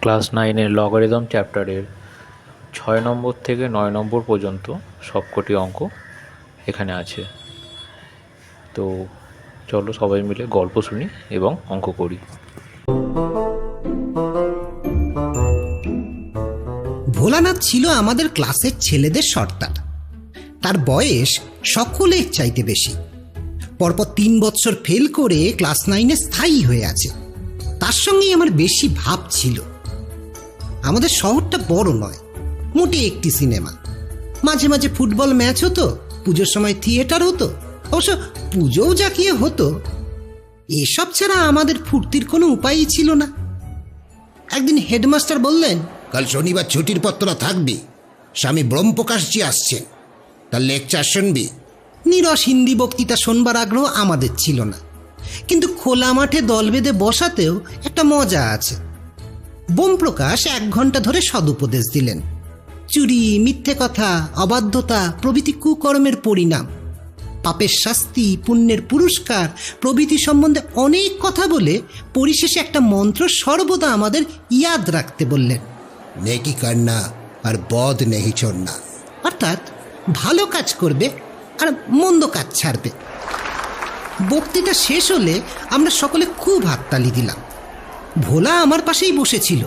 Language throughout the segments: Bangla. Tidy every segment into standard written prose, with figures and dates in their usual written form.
ক্লাস 9-এর লগারিদম চ্যাপ্টারের 6 নম্বর থেকে 9 নম্বর পর্যন্ত সবকটি অঙ্ক এখানে আছে। তো চলো সবাই মিলে গল্প শুনি এবং অঙ্ক করি। ভোলানাথ ছিল আমাদের ক্লাসের ছেলেদের সর্দার। তার বয়স সকলের চাইতে বেশি। পরপর 3 বছর ফেল করে ক্লাস 9-এ স্থায়ী হয়ে আছে। তার সঙ্গেই আমার বেশি ভাব ছিল। আমাদের শহরটা বড় নয়, মোটে একটি সিনেমা। মাঝে মাঝে ফুটবল ম্যাচ হতো, পুজোর সময় থিয়েটার হতো, অবশ্য পুজোও জাঁকিয়ে হতো। এসব ছাড়া আমাদের ফুর্তির কোনো উপায়ই ছিল না। একদিন হেডমাস্টার বললেন, কাল শনিবার ছুটির পর তোরা থাকবি। স্বামী ব্রহ্মপ্রকাশজি আসছেন, তার লেকচার শুনবি। নীরস হিন্দি বক্তৃতা শোনবার আগ্রহ আমাদের ছিল না, কিন্তু খোলা মাঠে দল বেঁধে বসাতেও একটা মজা আছে। বোমপ্রকাশ 1 ঘন্টা ধরে সদুপদেশ দিলেন। চুরি, মিথ্যে কথা, অবাধ্যতা প্রভৃতি কুকর্মের পরিণাম, পাপের শাস্তি, পুণ্যের পুরস্কার প্রভৃতি সম্বন্ধে অনেক কথা বলে পরিশেষে একটা মন্ত্র সর্বদা আমাদের ইয়াদ রাখতে বললেন। নেকি কান্না আর বদ নেহি চন্না, অর্থাৎ ভালো কাজ করবে আর মন্দ কাজ ছাড়বে। বক্তৃতা শেষ হলে আমরা সকলে খুব হাততালি দিলাম। ভোলা আমার পাশেই বসেছিল।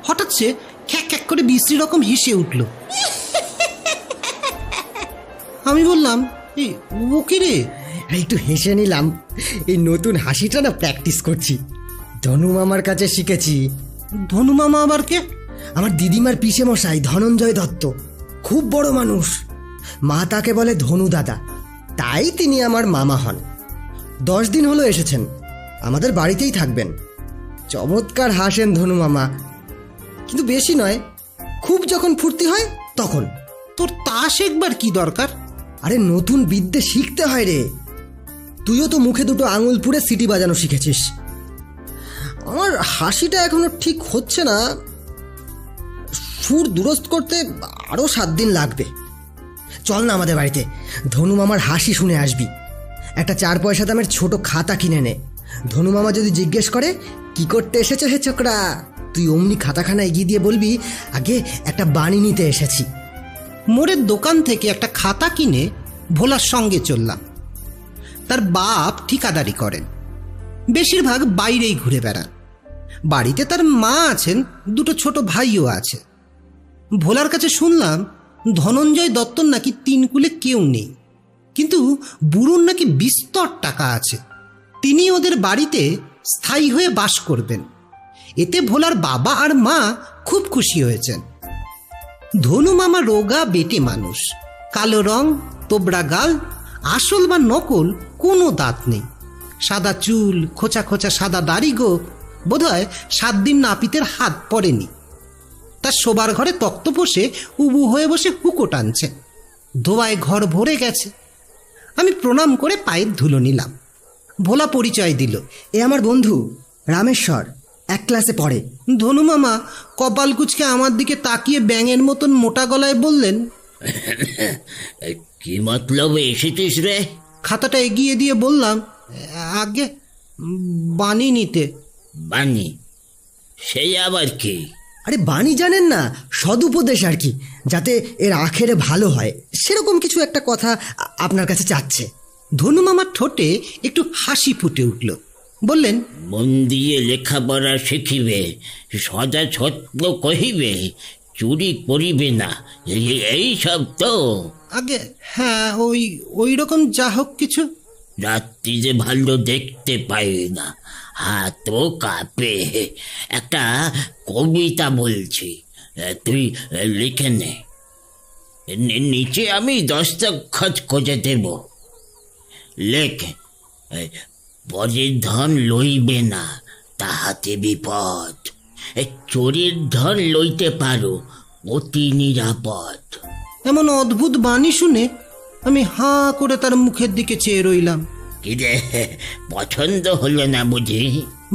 হঠাৎ সে খ্যাক খ্যাক করে বিশ্রী রকম হেসে উঠল। আমি বললাম, এই ও কি রে? একটু হেসে নিলাম। এই নতুন হাসিটা না প্র্যাকটিস করছি, ধনু মামার কাছে শিখেছি। ধনু মামা আবার কে? আমার দিদিমার পিসে মশাই ধনঞ্জয় দত্ত, খুব বড় মানুষ। মা তাকে বলে ধনু দাদা, তাই তিনি আমার মামা হন। 10 দিন হলো এসেছেন, আমাদের বাড়িতেই থাকবেন। চমৎকার হাসেন ধনু মামা, কিন্তু বেশি নয়, খুব যখন ফুর্তি হয় তখন। তোর তা শেখবার কি দরকার? আরে নতুন বিদ্যে শিখতে হয় রে। তুইও তো মুখে 2 আঙুল পুড়ে সিটি বাজানো শিখেছিস। আমার হাসিটা এখনো ঠিক হচ্ছে না, সুর দুরস্ত করতে আরো 7 দিন লাগবে। চল না আমাদের বাড়িতে, ধনু মামার হাসি শুনে আসবি। একটা 4 পয়সা দামের ছোট খাতা কিনে নে। ধনু মামা যদি জিজ্ঞেস করে কি করতে এসেছো হে ছোকরা, তুই অমনি খাতাখানা এগিয়ে দিয়ে বলবি, আগে একটা বাণী নিতে এসেছি। মোড়ের দোকান থেকে একটা খাতা কিনে ভোলার সঙ্গে চললাম। তার বাপ ঠিকাদারি করেন, বেশিরভাগ বাইরেই ঘুরে বেড়ান। বাড়িতে তার মা আছেন, 2 ছোট ভাইও আছে। ভোলার কাছে শুনলাম ধনঞ্জয় দত্তর নাকি 3 কুলে কেউ নেই, কিন্তু বুড়োর নাকি বিস্তর টাকা আছে। তিনি ওদের বাড়িতে স্থায়ী হয়ে বাস করবেন। এতে ভোলার বাবা আর মা খুব খুশি হয়েছেন। ধনু মামা রোগা বেটে মানুষ, কালো রং, তোবড়া গাল, আসল বা নকল কোনো দাঁত নেই, সাদা চুল, খোঁচা খোঁচা সাদা দাড়ি গো। বোধহয় 7 দিন নাপিতের হাত পড়েনি। তার শোবার ঘরে তক্ত বসে উবু হয়ে বসে হুকো টানছে। ধোয়ায় ঘর ভরে গেছে। আমি প্রণাম করে পায়ের ধুলো নিলাম। ভোলা পরিচয় দিল, এ আমার বন্ধু রামেশ্বর, 1 ক্লাসে পড়ে। ধনু মামা কপাল কুচকে আমার দিকে তাকিয়ে ব্যাঙের মতন মোটা গলায় বললেন, কি মতলবে এসেছিস রে? খাতাটা এগিয়ে দিয়ে বললাম, আগে বাণী নিতে। বাণী? সেই আবার কি? আরে বাণী জানেন না, সদুপদেশ আর কি, যাতে এর আখেরে ভালো হয়, সেরকম কিছু একটা কথা আপনার কাছে চাচ্ছে। ধনু মামার ঠোঁটে একটু হাসি ফুটে উঠল। বললেন, মন দিয়ে লেখাপড়া শিখিবে, সদা সত্য কহিবে, চুরি করিবে না, এই সব তো। আগে হ্যাঁ, ওই রকম যা হোক কিছু। রাত্রি যে ভালো দেখতে পাই না, হাতও কাঁপে। একটা কবিতা বলছি, তুই লিখে নে। নিচে আমি দস্তখত করে দেব। লেখ, পরের ধন লইবে না, তাহাতে বিপদ। চোরের ধন লইতে পারো, অতি নিরাপদ। এমন অদ্ভুত বাণী শুনে আমি হাঁ করে তার মুখের দিকে চেয়ে রইলাম। কি রে, পছন্দ হলো না বুঝি?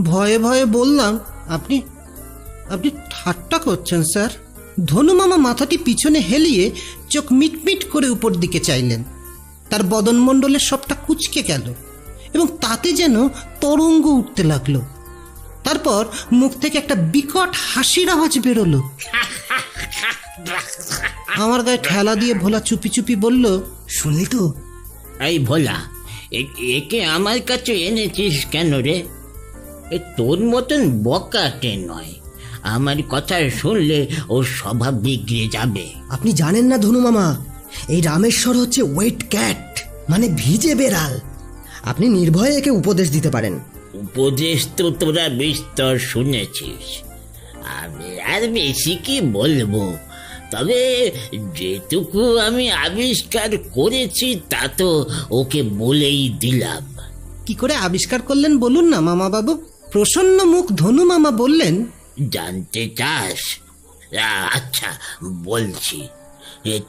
ভয়ে ভয়ে বললাম, আপনি ঠাট্টা করছেন স্যার। ধনু মামা মাথাটি পিছনে হেলিয়ে চোখ মিটমিট করে উপর দিকে চাইলেন। তার বদনমণ্ডলের সবটা কুঁচকে গেল এবং তাতে যেন তরঙ্গ উঠতে লাগলো। তারপর মুখ থেকে একটা বিকট হাসির আওয়াজ বেরোলো। আমার গায়ে ঠেলা দিয়ে ভোলা চুপি চুপি বলল, শুনলি তো? এই ভোলা, একে আমার কাছে এনেছিস কেন রে? তোর মতন বকাটে নয়, আমার কথা শুনলে ওর স্বভাব বিগড়ে যাবে। আপনি জানেন না ধনু মামা, এই রামেশ্বর হচ্ছে ওয়েট ক্যাট, মানে ভিজে বেড়াল। আপনি নির্ভয়ে একে উপদেশ দিতে পারেন। উপদেশ তো তোরা বিস্তর শুনেছিস, আমি আর বেশি কি বলবো। তবে যেটুকু আমি আবিষ্কার করেছি তা তো ওকে বলেই দিলাম। কি করে আবিষ্কার করলেন বলুন না মামা বাবু। প্রসন্ন মুখ ধনু মামা বললেন, জানতে চাস? আচ্ছা বলছি।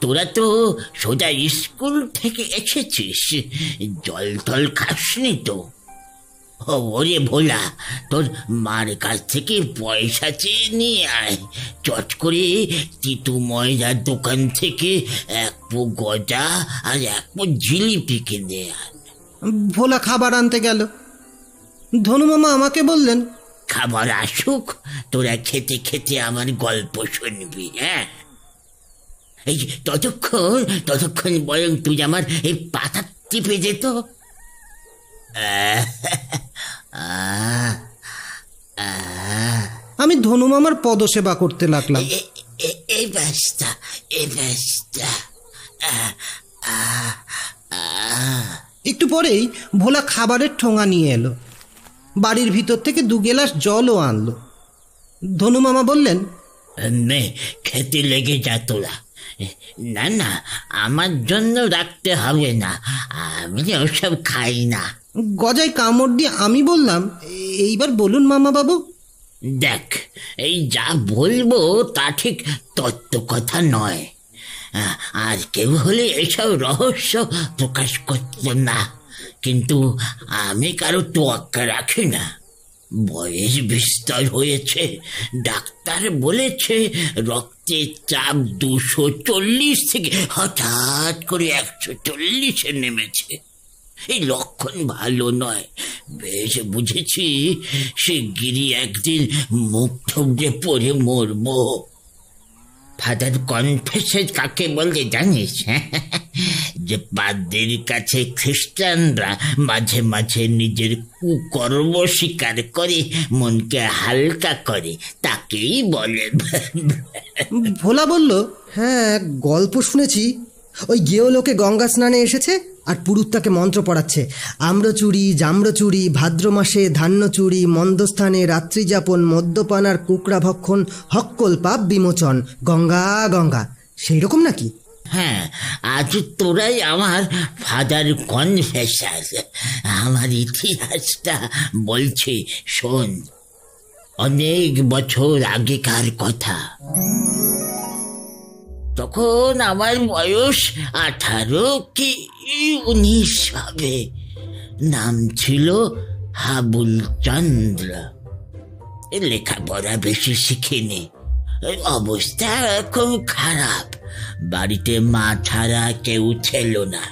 তোরা তো সোজা স্কুল থেকে এসেছিস, জল টল খাসনি তো? ওরে ভোলা, তোর মার কাছ থেকে পয়সা চেয়ে নিয়ে আয়, চট করে তিতু ময়দার দোকান থেকে এক পো গজা আর এক পো জিলিপি কিনে আন। ভোলা খাবার আনতে গেল। ধনু মামা আমাকে বললেন, খাবার আসুক, তোরা খেতে খেতে আমার গল্প শুনবি। হ্যাঁ, এই ততক্ষণ বরং তুই আমার এই পাতা টিপে যেত। আমি ধনু মামার পদসেবা করতে লাগলাম। এই ব্যস্তা, এই ব্যস্তা। একটু পরেই ভোলা খাবারের ঠোঙা নিয়ে এলো। বাড়ির ভিতর থেকে 2 গেলাস জলও আনলো। ধনু মামা বললেন, নে খেতে লেগে যা তোরা। না না, আমার জন্য রাখতে হবে না, আমি ওসব খাই না। গজায় কামড় দিয়ে আমি বললাম, এইবার বলুন মামা বাবু। দেখ, এই যা বলবো তা ঠিক তত্ত্ব কথা নয়, আর কেউ হলে এসব রহস্য প্রকাশ করত না, কিন্তু আমি কারো তোয়াক্কা রাখি না। বয়স বিস্তর হয়েছে, ডাক্তার বলেছে রক্তের চাপ 240 থেকে হঠাৎ করে 140-এ নেমেছে। এই লক্ষণ ভালো নয়। বেশ বুঝেছি শিগগিরই একদিন মুখ থুবড়ে পড়ে মরবো। ফাদার কনফেসর কাকে বলে জানিস? যে পাদ্রীর কাছে খ্রিস্টানরা মাঝে মাঝে নিজের কুকর্ম স্বীকার করে মনকে হালকা করে, তাকেই বলে। ভোলা বলল, হ্যাঁ, গল্প শুনেছি। ওই গেয়লোকে গঙ্গা স্নানে এসেছে আর পুরুত তাকে মন্ত্র পড়াচ্ছে। আম্রচুরি, জাম্রচুরি, ভাদ্র মাসে ধান্যচুরি, মন্দস্থানে রাত্রিযাপন, মদ্যপান আর কুকড়া ভক্ষণ, হক্কল পাপ বিমোচন, গঙ্গা গঙ্গা। সেই রকম নাকি? হ্যাঁ, আজ তোরাই আমার ফাদার কনফেসর। আমার ইতিহাসটা বলছে, শোন। অনেক বছর আগেকার কথা। তখন আমার বয়স 18 কি 19 হবে। নাম ছিল হাবুল চন্দ্র। লেখাপড়া বেশি শিখিনি, অবস্থা খুব খারাপ। বাড়িতে মা ছাড়া কেউ ছিল না।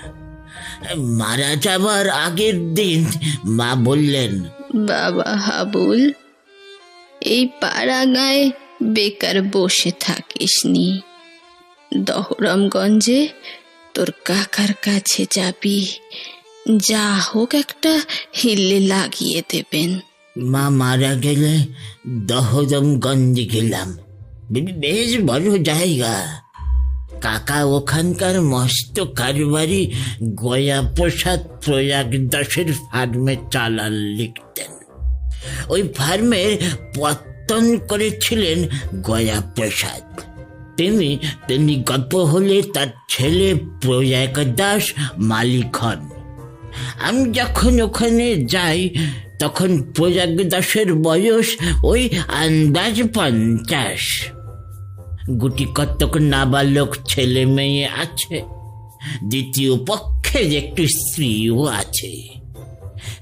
মারা যাবার আগের দিন মা বললেন, বাবা হাবুল, এই পাড়া গায়ে বেকার বসে থাকিস নি, দহরমগঞ্জে তোর কাকার কাছে যাবি, যা হোক একটা হিল্লে লাগিয়ে দেবেন। মা মারা গেলে দহরমগঞ্জে গেলাম। বেশ বড় জায়গা। কাকা ওখানকার মস্ত কারবারি গয়া প্রসাদ প্রয়াগ দাসের ফার্মে চালাল লিখতেন। ওই ফার্মের পত্তন করেছিলেন গয়া প্রসাদ। তিনি গল্প হলে তার ছেলে প্রয়াগ দাস মালিক হন। আমি যখন ওখানে যাই তখন প্রয়াগ দাসের বয়স ওই আন্দাজ 50। গুটি কতক নাবালক ছেলে মেয়ে আছে, দ্বিতীয় পক্ষের একটি স্ত্রীও আছে।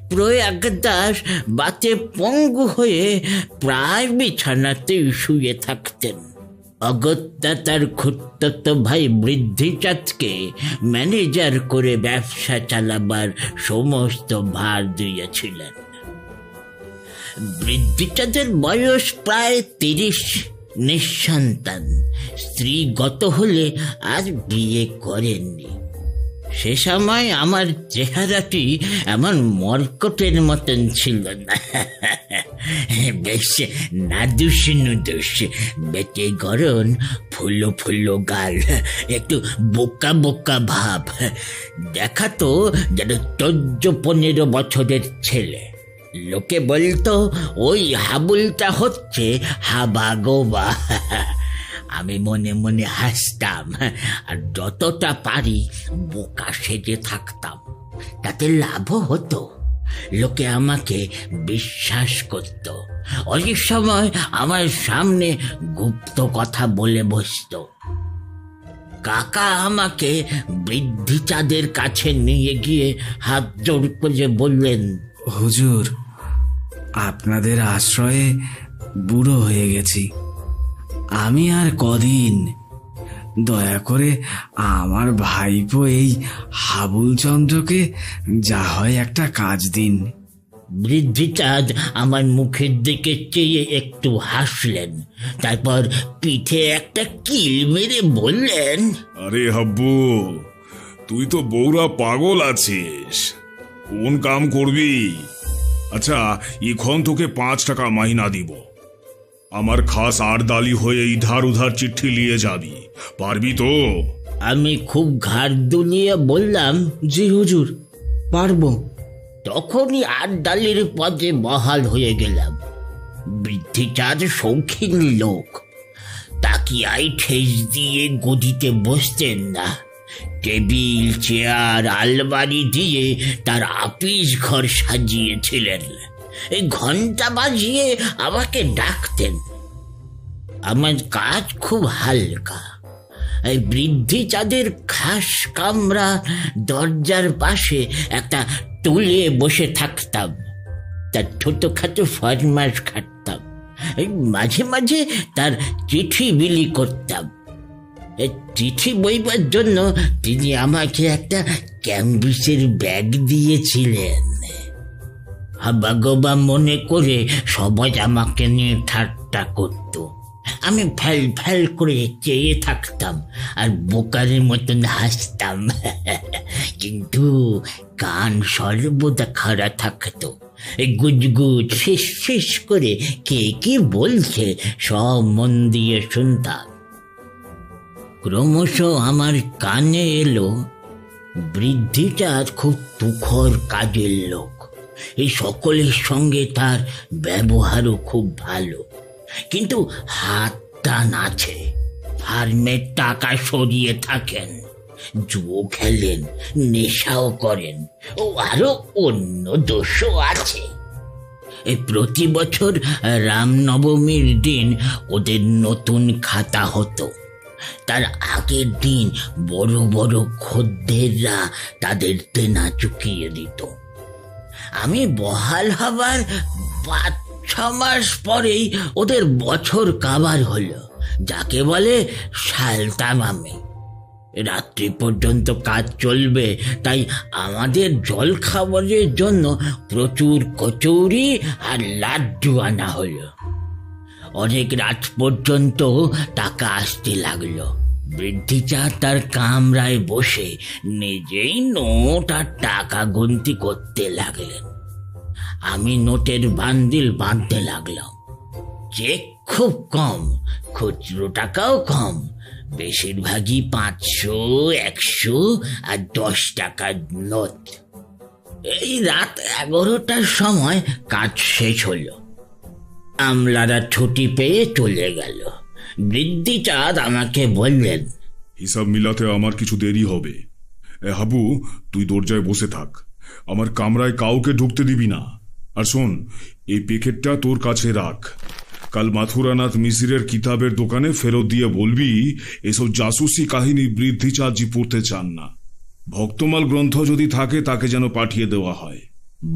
প্রয়াগ দাস বাতে পঙ্গু হয়ে প্রায় বিছানাতে শুয়ে থাকতেন। অগত্যা তার খুড়তুত ভাই বৃদ্ধিচাঁদকে ম্যানেজার করে ব্যবসা চালাবার সমস্ত ভার দিয়েছিলেন। বৃদ্ধিটাদের বয়স প্রায় 30, নিঃসন্তান, স্ত্রী গত হলে আর বিয়ে করেননি। সে সময় আমার চেহারাটি এমন মরকটের মতন ছিল না, বেশ নাদুস নুদুস, বেটে গরম, ফুলো ফুলো গাল, একটু বোকা বোকা ভাব, দেখাতো যেন 14-15 বছরের ছেলে। লোকে বলতো ওই হাবুলটা হচ্ছে হাবাগোবা। আমি মনে মনে হাসতাম আর যতটা পারি বোকা সেজে থাকতাম। তাতে লাভও হতো, লোকে আমাকে বিশ্বাস করত। অনেক সময় আমার সামনে গুপ্ত কথা বলে বসত। কাকা আমাকে বৃদ্ধিচাঁদের কাছে নিয়ে গিয়ে হাত জোড় করে বললেন, হুজুর, আপনাদের আশ্রয়ে বুড়ো হয়ে গেছি, আমি আর কদিন, দয়া করে আমার ভাইপো এই হাবুল চন্দ্রকে যা হয় একটা কাজ দিন। বৃদ্ধিচাঁদ আমার মুখের দিকে চেয়ে একটু হাসলেন, তারপর পিঠে একটা কিল মেরে বললেন, আরে হাব্বু, তুই তো বৌরা পাগল আছিস, কোন কাম করবি? আচ্ছা, এখন তোকে 5 টাকা মাইনা দিব। আমার খাস আড়দালি হয়ে ইধার উধার চিঠি নিয়ে যাবি, পারবি তো? আমি খুব ঘাড় দুলিয়ে বললাম, জি হুজুর, পারবো। তখনই আড়দালির পদে বহাল হয়ে গেলাম। বৃদ্ধিচাঁদ শৌখিন লোক, তাকিয়ায় ঠেস দিয়ে গদিতে বসতেন না। টেবিল, চেয়ার, আলমারি দিয়ে তার আপিস ঘর সাজিয়েছিলেন। এই ঘন্টা বাজিয়ে আমাকে ডাকতেন। আমার কাজ খুব হালকা। এই বৃদ্ধিচাঁদের খাস কামরা দরজার পাশে একটা টুলে বসে থাকতাম, তার ছোটখাটো ফরমাস খাটতাম, মাঝে মাঝে তার চিঠি বিলি করতাম। চিঠি বইবার জন্য তিনি আমাকে একটা ক্যাম্বিসের ব্যাগ দিয়েছিলেন। হাবাগোবা মনে করে সবাই আমাকে নিয়ে ঠাট্টা করত। আমি ফ্যাল ফ্যাল করে চেয়ে থাকতাম আর বোকারের মতন হাসতাম, কিন্তু কান সর্বদা খাড়া থাকতো। গুজগুজ ফিস ফিস করে কে কি বলছে সব মন দিয়ে শুনতাম। ক্রমশ আমার কানে এলো, বৃদ্ধিচাঁদ খুব তুখর কাজের লোক, এই সকলের সঙ্গে তার ব্যবহারও খুব ভালো, কিন্তু হাত টান আছে। ফার্মের টাকা সরিয়ে থাকেন, জুয়ো খেলেন, নেশাও করেন, ও আরো অন্য দোষও আছে। এই প্রতি বছর রামনবমীর দিন ওদের নতুন খাতা হতো। তার আগের দিন বড় বড় খদ্দেররা তাদের দেনা চুকিয়ে দিত। আমি বহাল হবার 5-6 মাস পরেই ওদের বছর কাবার হলো, যাকে বলে সালতামামি। রাত্রি পর্যন্ত কাজ চলবে, তাই আমাদের জল খাবারের জন্য প্রচুর কচৌরি আর লাড্ডু আনা হলো। অনেক রাত পর্যন্ত টাকা আসতে লাগলো। বৃদ্ধিচাঁদ তার কামরায় বসে নিজেই নোট আর টাকা গুনতি করতে লাগলেন। আমি নোটের বান্ডিল বাঁধতে লাগলাম। চেক খুব কম, খুচরো টাকাও কম, বেশিরভাগই 500, 100 আর 10 টাকার নোট। এই রাত 11টার সময় কাজ শেষ হলো। আমলারা ছুটি পেয়ে চলে গেল। বৃদ্ধিচাঁদ আমাকে বললেন, হিসাব মিলাতে আমার কিছু দেরি হবে। হাবু, তুই দরজায় বসে থাক, আমার কামরায় কাউকে ঢুকতে দিবি না। আর শোন, এই প্যাকেটটা তোর কাছে রাখ। কাল মাথুরানাথ মিসিরের কিতাবের দোকানে ফেরত দিয়ে বলবি এসব জাসুসি কাহিনী বৃদ্ধিচাঁদজি পড়তে চান না। ভক্তমাল গ্রন্থ যদি থাকে তাকে যেন পাঠিয়ে দেওয়া হয়।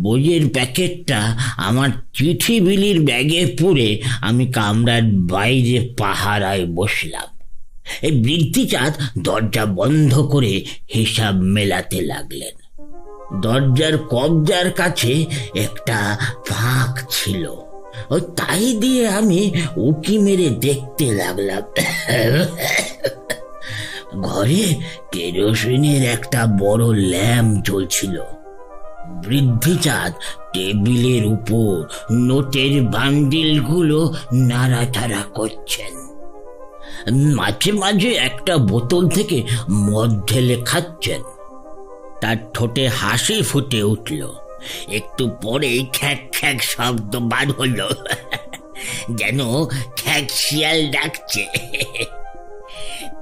বইয়ের প্যাকেটটা আমার চিঠি বিলির ব্যাগে পুরে আমি কামরার বাইরে পাহারায় বসলাম। এই বৃদ্ধিচাঁদ দরজা বন্ধ করে হিসাব মেলাতে লাগলেন। দরজার কবজার কাছে একটা ফাঁক ছিল, ও তাই দিয়ে আমি উকি মেরে দেখতে লাগলাম। ঘরে কেরোসিনের একটা বড় ল্যাম্প জ্বলছিল। বৃদ্ধিচাঁদ টেবিলের উপর নোটের বান্ডিলগুলো নাড়াচাড়া করছেন। মাঝে মাঝে একটা বোতল থেকে মদ ঢেলে খাচ্ছেন। তার ঠোঁটে হাসি ফুটে উঠল। একটু পরেই খ্যাক খ্যাক শব্দ বার হলো, যেন খ্যাক শিয়াল ডাকছে।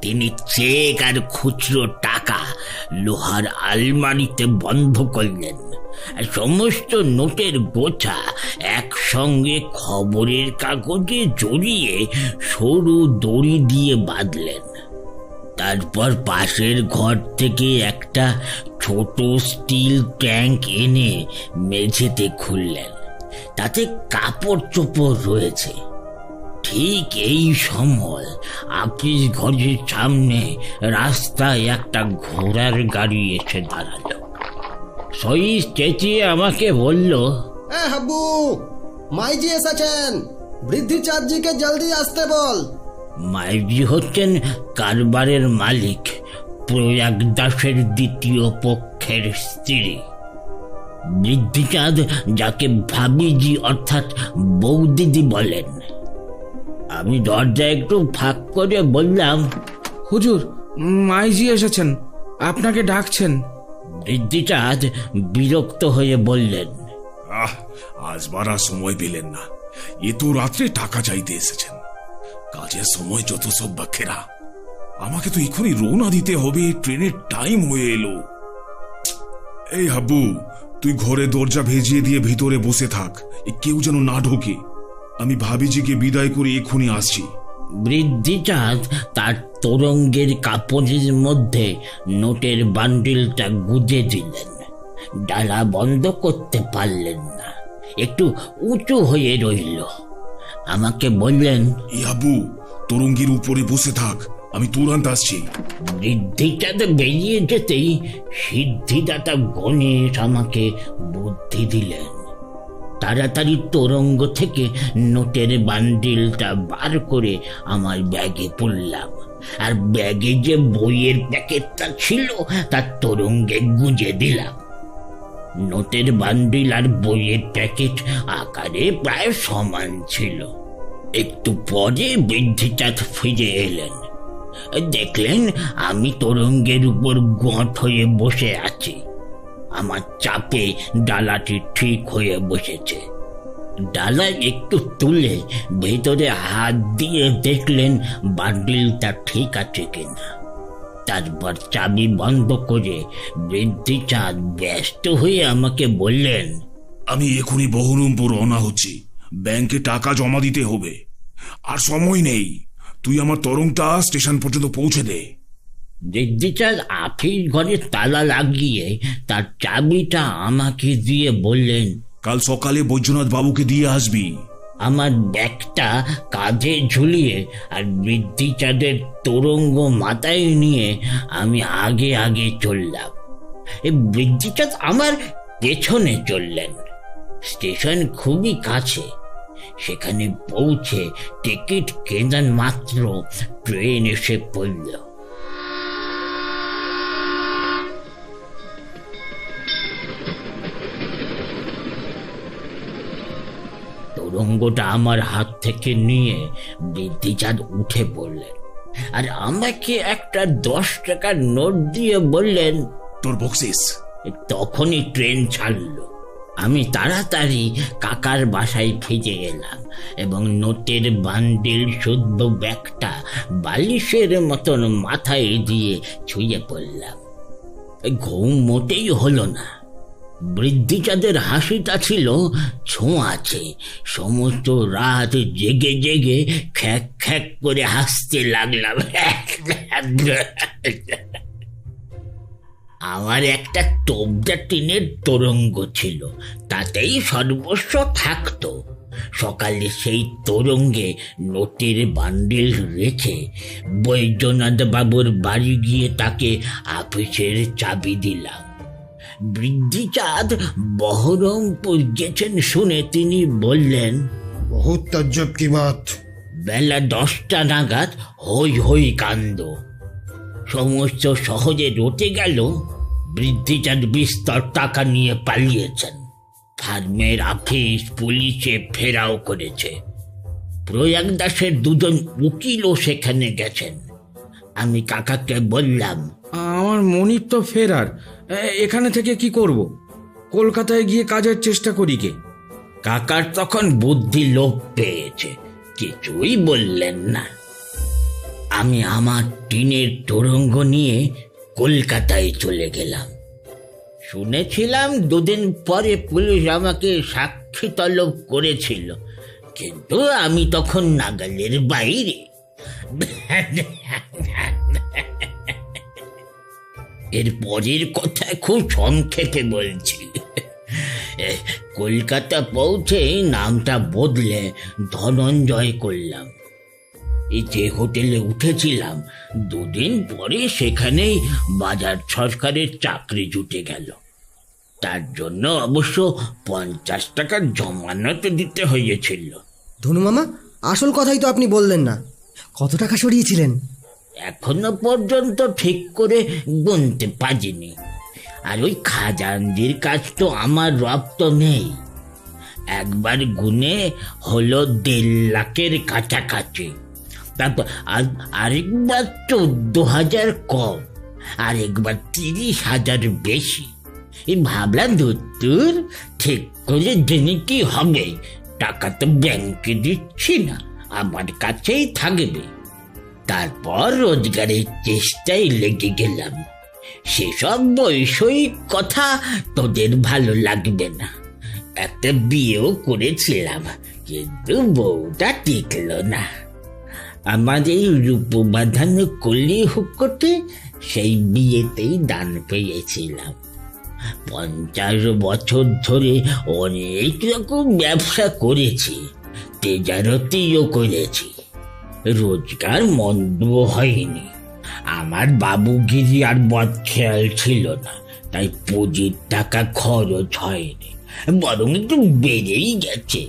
তিনি চেক আর খুচরো টাকা লোহার আলমারিতে বন্ধ করলেন। সমস্ত নোটের গোছা একসঙ্গে খবরের কাগজে জড়িয়ে সরু দড়ি দিয়ে বাঁধলেন। তারপর পাশের ঘর থেকে একটা ছোট স্টিল ট্যাঙ্ক এনে মেঝেতে খুললেন। তাতে কাপড় চোপড় রয়েছে। ঠিক এই সময় আপিস ঘরের সামনে রাস্তায় একটা ঘোড়ার গাড়ি এসে দাঁড়ালো। সইস চেঁচিয়ে আমাকে বলল, হাবু, মাইজি এসেছেন, বৃদ্ধিচাঁদজিকে জলদি আসতে বল। মাইজি হচ্ছেন কারবারের মালিক, প্রয়াগ দাসের দ্বিতীয় পক্ষের স্ত্রী। বৃদ্ধিচাঁদ, যাকে ভাবিজি অর্থাৎ বৌদিদি বলেন। আমি দরজা একটু ফাঁক করে বললাম, হুজুর, মাইজি এসেছেন, আপনাকে ডাকছেন। বৃদ্ধিচাঁদ বিরক্ত হয়ে বললেন, আজ বারা সময় পেলেন না, এ তো রাত্রে টাকা চাইতে এসেছেন। কাজের সময় যত সব বাখেরা, আমাকে তো এখনই রওনা দিতে হবে, ট্রেনের টাইম হয়ে এলো। এই হাব্বু, তুই ঘরে দরজা ভেজিয়ে দিয়ে ভিতরে বসে থাক, কেউ যেন না ঢোকে। আমি ভাবিজিকে বিদায় করে এক্ষুনি আসছি। বৃদ্ধিচাঁদ তার তোরঙ্গের কাপড়ের মধ্যে নোটের বান্ডিলটা গুজে দিলেন। ডালা বন্ধ করতে পারলেন না, একটু উঁচু হয়ে রইল। আমাকে বললেন, ইয়াবু, তোরঙ্গের উপরে বসে থাক, আমি তুরন্ত আসছি। বৃদ্ধিচাঁদ বেরিয়ে যেতেই সিদ্ধিদাতা গণেশ আমাকে বুদ্ধি দিলেন। তাড়াতাড়ি তোরঙ্গ থেকে নোটের বান্ডিলটা বার করে আমার ব্যাগে পড়লাম, আর ব্যাগে যে বইয়ের প্যাকেটটা ছিল তার তোরঙ্গে গুঁজে দিলাম। নোটের বান্ডিল আর বইয়ের প্যাকেট আকারে প্রায় সমান ছিল। একটু পরে বৃদ্ধিচাঁদ ফিরে এলেন। দেখলেন আমি তোরঙ্গের উপর গোঁট হয়ে বসে আছি। আমার চাপে ডালাটি ঠিক হয়ে বসেছে। ডালা একটু তুলে ভেতরে হাত দিয়ে দেখলেন বান্ডিলটা ঠিক আছে কিনা। তারপর চাবি বন্ধ করে বৃদ্ধিচাঁদ ব্যস্ত হয়ে আমাকে বললেন, আমি এখনই বহরমপুর রওনা হচ্ছি, ব্যাংকে টাকা জমা দিতে হবে, আর সময় নেই। তুই আমার তরঙ্গটা স্টেশন পর্যন্ত পৌঁছে দে। বৃদ্ধিচাঁদ আফিস ঘরে তালা লাগিয়ে তার চাবিটা আমাকে দিয়ে বললেন, কাল সকালে বৈদ্যনাথ বাবুকে দিয়ে আসবি। আমার ব্যাগটা কাঁধে ঝুলিয়ে আর বৃদ্ধিচাঁদের তোরঙ্গ মাথায় নিয়ে আমি আগে আগে চললাম। এই বৃদ্ধিচাঁদ আমার পেছনে চললেন। স্টেশন খুবই কাছে। সেখানে পৌঁছে টিকিট কেনার মাত্র ট্রেন এসে পড়ল। তোরঙ্গটা আমার হাত থেকে নিয়ে বৃদ্ধিচাঁদ উঠে পড়লেন, আর আমাকে একটা 10 টাকার নোট দিয়ে বললেন, তোর বক্সিস। তখনই ট্রেন ছাড়ল। আমি তাড়াতাড়ি কাকার বাসায় ফিরে এলাম এবং নোটের বান্ডিল শুদ্ধ ব্যাগটা বালিশের মতন মাথায় দিয়ে ছুঁয়ে পড়লাম। ঘুম মোটেই হলো না। বৃদ্ধিচাঁদের হাসিটা ছিল ছোঁয়াচে। সমস্ত রাত জেগে জেগে খ্যাক খ্যাক করে হাসতে লাগলাম। আমার একটা তোবজা টিনের তোরঙ্গ ছিল, তাতেই সর্বস্ব থাকতো। সকালে সেই তোরঙ্গে নোটের বান্ডিল রেখে বৈদ্যনাথ বাবুর বাড়ি গিয়ে তাকে আপিসের চাবি দিলাম। বৃদ্ধিচাঁদ বহরমপুর গেছেন শুনে তিনি বললেন, বহুত তাজ্জব কি বাত। বেলা 10টা নাগাদ হই হই কাণ্ড। সমস্ত শহরে রটে গেল বৃদ্ধিচাঁদ বিস্তর টাকা নিয়ে পালিয়েছেন। ফার্মের অফিস পুলিশে ফেরাও করেছে। প্রয়াগ দাসের 2জন উকিলও সেখানে গেছেন। আমি কাকাকে বললাম, আমার মনির তো ফেরার, এখানে থেকে কি করব? কলকাতায় গিয়ে কাজের চেষ্টা করি কে? কাকার তখন বুদ্ধি লোপ পেয়েছে, কিছুই বললেন না। আমি আমার টিনের তোরঙ্গ নিয়ে কলকাতায় চলে গেলাম। শুনেছিলাম 2 দিন পরে পুলিশ আমাকে সাক্ষী তলব করেছিল, কিন্তু আমি তখন নাগালের বাইরে। এর পরের কথা খুব সংক্ষেপে বলছি। কলকাতা পৌঁছে নামটা বদলে ধনঞ্জয় করলাম। এই যে হোটেলে উঠেছিলাম 2 দিন পরে সেখানেই বাজার সরকারের চাকরি জুটে গেল। তার জন্য অবশ্য 50 টাকা জমানত দিতে হয়েছিল। ধনু মামা, আসল কথাই তো আপনি বললেন না। কত টাকা সরিয়েছিলেন? এখনো পর্যন্ত ঠিক করে গুনতে পারিনি। আর ওই খাজানজির কাজ তো আমার রপ্ত নেই। একবার গুনে হলো 1.5 লাখের কাছাকাছি। তারপর আরেকবার 14,000 কম, আরেকবার 30,000 বেশি। এই ভাবলাম ধুত্তুর, ঠিক করে জেনে কি হবে? টাকা তো ব্যাংকে দিচ্ছি না, আমার কাছেই থাকবে। তারপর রোজগারের চেষ্টায় লেগে গেলাম। সেসব বৈষয়িক কথা তোদের ভালো লাগবে না। একটা বিয়েও করেছিলাম, কিন্তু বউটা টিকলো না। আমার এই রূপবাঁধান কলি হুকোটে সেই বিয়েতেই দান পেয়েছিলাম। 50 বছর ধরে অনেক রকম ব্যবসা করেছি, তেজারতিও করেছি। রোজগার মন্দ হয়নি। আমার বাবুগিরি আর বদখেয়াল ছিল না, তাই পুঁজির টাকা খরচ হয়নি, বরং একটু বেড়েই গেছে।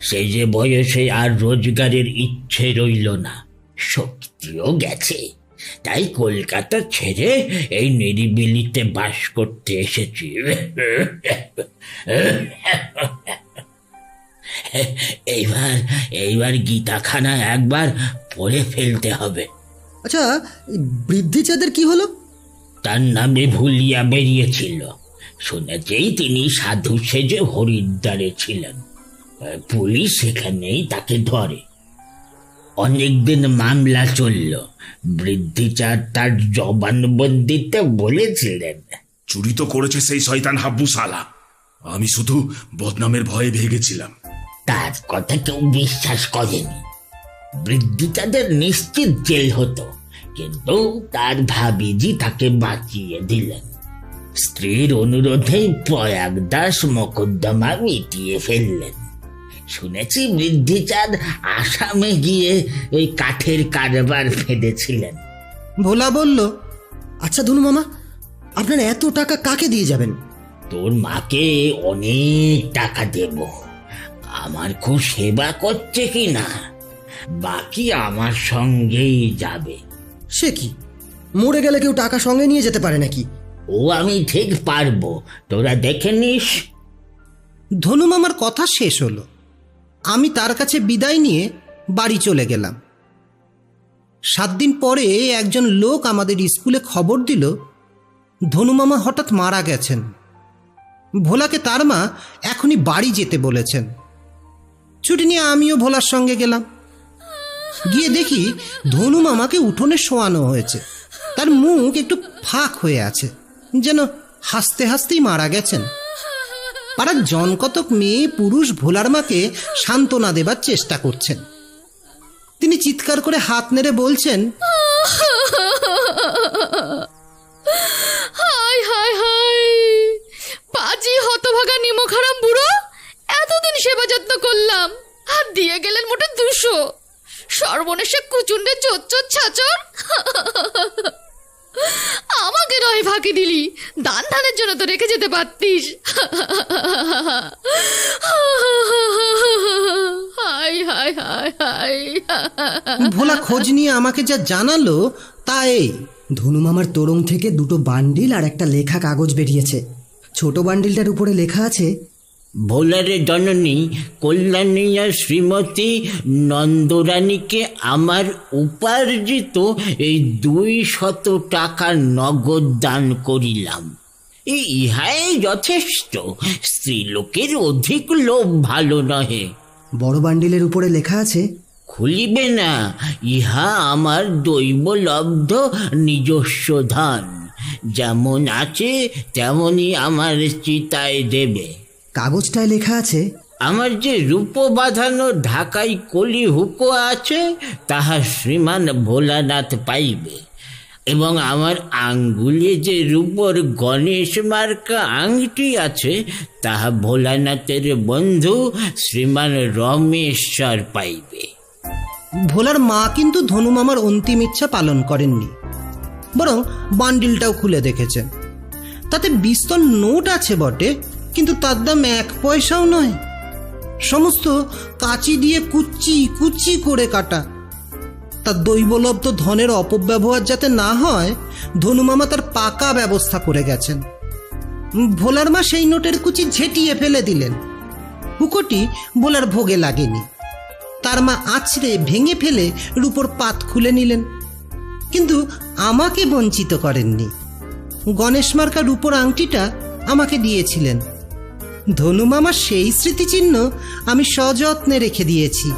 সে যে বয়সে আর রোজগারের ইচ্ছে রইল না, শক্তিও গেছে। তাই কলকাতা ছেড়ে এই নিরিবিলিতে বাস করতে এসেছি। এইবার গীতাখানা একবার পড়ে ফেলতে হবে। আচ্ছা, এই বৃদ্ধিচাঁদের কি হলো? তার নামে ভুলিয়া বেরিয়েছিল। শুনেছেই তিনি সাধু সেজে হরিদ্বারে ছিলেন। পুলিশ সেখানেই তাকে ধরে। অনেকদিন মামলা চলল। বৃদ্ধিচাঁদ তার জবানবন্দিতে বলেছিলেন, চুরি তো করেছে সেই শয়তান হাব্বু সালা। আমি শুধু বদনামের ভয়ে ভেগেছিলাম। তার কথা কেউ বিশ্বাস করেনি। বৃদ্ধিচাঁদের নিশ্চিত জেল হতো, কিন্তু তার ভাবিজি তাকে বাঁচিয়ে দিলেন। স্ত্রীর অনুরোধে প্রয়াগ দাস মোকদ্দমা মিটিয়ে ফেললেন। শুনেছি বৃদ্ধিচাঁদ আসামে গিয়ে ওই কাঠের কারবার ফেঁদেছিলেন। ভোলা বলল, আচ্ছা ধনু মামা, আপনার এত টাকা কাকে দিয়ে যাবেন? তোর মাকে অনেক টাকা দেব। আমার খুব সেবা করছে কি না, বাকি আমার সঙ্গেই যাবে। সে কি, মরে গেলে কেউ টাকা সঙ্গে নিয়ে যেতে পারে নাকি? ও আমি ঠিক পারবো, তোরা দেখে নিস। ধনু মামার কথা শেষ হলো। আমি তার কাছে বিদায় নিয়ে বাড়ি চলে গেলাম। 7 দিন পরে একজন লোক আমাদের স্কুলে খবর দিল ধনু মামা হঠাৎ মারা গেছেন। ভোলাকে তার মা এখনই বাড়ি যেতে বলেছেন। ছুটি নিয়ে আমিও ভোলার সঙ্গে গেলাম। গিয়ে দেখি ধনু মামাকে উঠোনে শোয়ানো হয়েছে। তার মুখ একটু ফাঁক হয়ে আছে, যেন হাসতে হাসতেই মারা গেছেন। পাড়ার জনকতক মেয়ে পুরুষ ভোলার মাকে সান্ত্বনা দেবার চেষ্টা করছেন। তিনি চিৎকার করে হাত নেড়ে বলছেন, হায় হায় হায়, পাজি হতভাগা নিমখারাম বুড়ো, এতদিন সেবা যত্ন করলাম আর দিয়ে গেলেন মোটে 200। সর্বনেশে কুচুন্ডে চোচ্চর ছাচর। আমাকে নয় ফাঁকি দিলি, দান ধানের জন্য তো রেখে যেতে পারতিস। Hi hi hi hi. ভোলা খোঁজ নিয়ে আমাকে যা জানালো তা এই। ধনু মামার তোরং থেকে দুটো বান্ডিল আর একটা লেখা কাগজ বেরিয়েছে। ছোট বান্ডিলটার উপরে লেখা আছে, ভোলারে জননী কল্যাণীয়া শ্রীমতী নন্দরানীকে আমার উপার্জিত এই 200 টাকা নগদ দান করিলাম। ইহাই যথেষ্ট, স্ত্রীলোকের অধিক লোভ ভালো নহে। বড় বান্ডিলের উপরে লেখা আছে, খুলিবে না, ইহা আমার দৈবলব্ধ নিজস্ব ধন, যেমন আছে তেমনি আমার চিতায় দেবে। কাগজটায় লেখা আছে, আমার যে রূপ বাঁধানো ঢাকাই কলি হুকো আছে তাহা শ্রীমান ভোলানাথ পাইবে, এবং আমার আঙ্গুলে যে রূপর গণেশ মার্কা আংটি আছে তাহা ভোলানাথের বন্ধু শ্রীমান রমেশ্বর পাইবে। ভোলার মা কিন্তু ধনু মামার অন্তিম ইচ্ছা পালন করেননি, বরং বান্ডিলটাও খুলে দেখেছেন। তাতে বিস্তর নোট আছে বটে, কিন্তু তার দাম 1 পয়সাও নয়। সমস্ত কাঁচি দিয়ে কুচি কুচি করে কাটা। তার দৈবলব্ধ ধনের অপব্যবহার যাতে না হয়, ধনু মামা তার পাকা ব্যবস্থা করে গেছেন। ভোলার মা সেই নোটের কুচি ঝেঁটিয়ে ফেলে দিলেন। হুকোটি ভোলার ভোগে লাগেনি। তার মা আছড়ে ভেঙে ফেলে রূপোর পাত খুলে নিলেন, কিন্তু আমাকে বঞ্চিত করেননি। গণেশ মার্কা রূপোর আংটিটা আমাকে দিয়েছিলেন। ধনু মামার সেই স্মৃতিচিহ্ন আমি সযত্নে রেখে দিয়েছি।